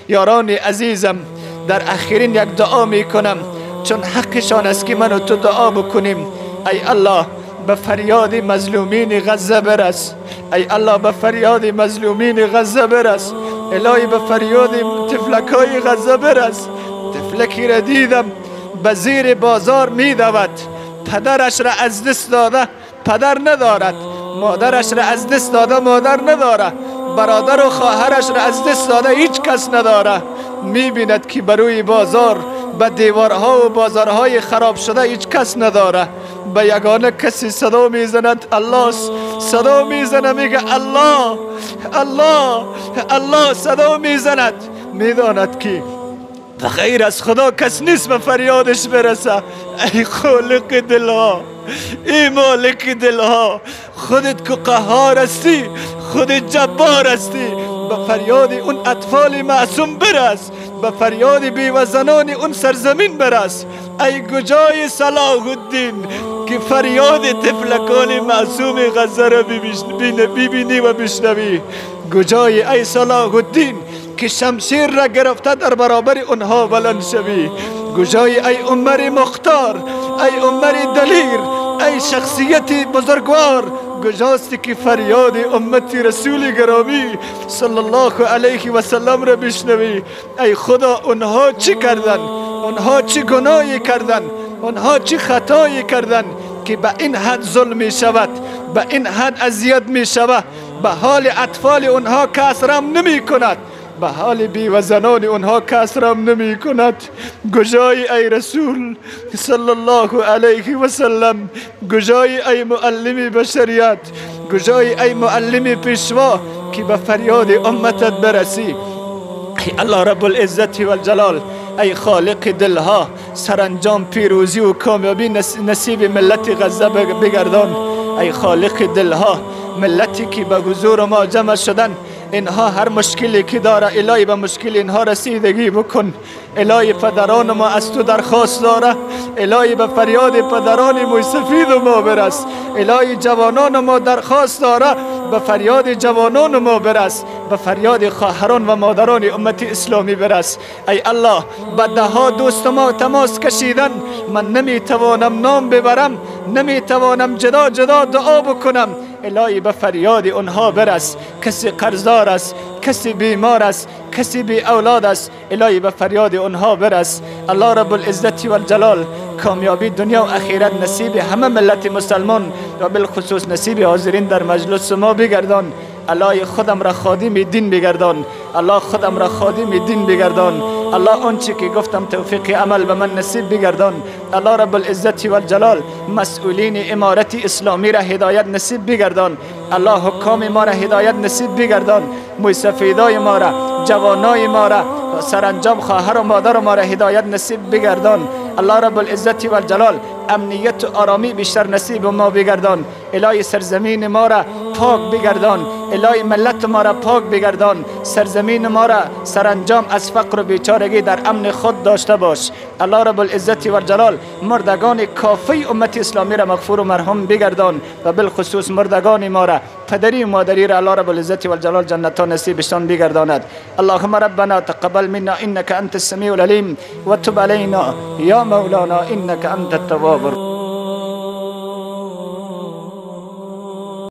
یاران عزیزم، در اخیرین یک دعا می کنم، چون حقشان است که من و تو دعا بکنیم. ای الله، به فریاد مظلومین غزه برس. ای الله، به فریاد مظلومین غزه برس. الهی، به فریاد تفلکای غزه برس. تفلکی را دیدم به زیر بازار می دود، پدرش را از دست داده پدر ندارد، مادرش را از دست داده مادر نداره، برادر و خواهرش را از دست داده هیچ کس نداره. می بیند که بروی بازار به دیوارها و بازارهای خراب شده هیچ کس نداره. به یگانه کسی صدا میزند الله، صدا میزنه، میگه الله الله الله، صدا میزند. میداند که غیر از خدا کس نیست به فریادش برسه. ای خالق دلها، ای مالک دلها، خودت که قهار هستی، خودت جبار هستی، به فریاد اون اطفال معصوم برس، به فریاد بیوزنان اون سرزمین برس. ای گجای صلاح الدین که فریاد طفلکان معصوم غزه را ببینی و بشنوی. گجای ای صلاح الدین که شمشیر را گرفته در برابر اونها بلند شوی. گجای ای عمر مختار، ای عمر دلیر، ای شخصیت بزرگوار، گجاستی که فریاد امت رسول گرامی صلی الله علیه و سلم را بشنوی. ای خدا، اونها چی کردن؟ اونها چی گناهی کردن؟ اونها چی خطایی کردن که به این حد ظلم می شود، به این حد اذیت می شود؟ به حال اطفال اونها کس رحم نمی کند، به حال بیوزنان اونها کس رحم نمی کند. گجای ای رسول صلی الله علیه و سلم، گجای ای معلم بشریت، گجای ای معلم پیشوا که به فریاد امتت برسی. ای الله رب العزت و الجلال، ای خالق دلها، سرانجام پیروزی و کامیابی نصیب ملت غزه بگردان. ای خالق دلها، ملتی که به حضور ما جمع شدن، اینها هر مشکلی که داره الهی به مشکل اینها رسیدگی بکن. الهی پدران ما از تو درخواست داره، الهی به فریاد پدران موی سفید ما برس. الهی جوانان ما درخواست داره، به فریاد جوانان ما برس، به فریاد خواهران و مادران امت اسلامی برس. ای الله، به دهها دوست ما تماس کشیدن، من نمیتوانم نام ببرم، نمیتوانم جدا جدا دعا بکنم. الهی به فریاد اونها برس. کسی قرضدار است، کسی بیمار است، کسی بی اولاد است، الهی به فریاد اونها برس. الله رب العزت و الجلال، کامیابی دنیا و آخرت نصیب همه ملت مسلمان و بالخصوص نصیب حاضرین در مجلس ما بگردان. الله، خودم را خادم دین بگردان. الله، خودم را خادم دین بگردان. الله، آنچه که گفتم توفیق عمل به من نصیب بگردان. الله رب العزت و الجلال، مسئولین امارت اسلامی را هدایت نصیب بگردان. الله، حکام ما را هدایت نصیب بگردان. موی سفیدای ما را، جوانای ما را، سرانجام خواهر و مادر ما را هدایت نصیب بگردان. الله رب العزت و الجلال، امنیت و آرامی بیشتر نصیب ما بگردان. الهی سرزمین ما را پاک بگردان. الهی ملت ما را پاک بگردان. سرزمین ما را سرانجام از فقر و بیچارگی در امن خود داشته باش. الله رب العزت و الجلال، مردگان کافی امت اسلامی را مغفور و مرحوم بگردان و بالخصوص مردگان ما را، پدری و مادری را الله رب العزت و الجلال جنت نصیبشان بگرداند. اللهم ربنا تقبل منا انك انت السميع العليم وتب علينا يا مولانا انك انت التواب الرحيم.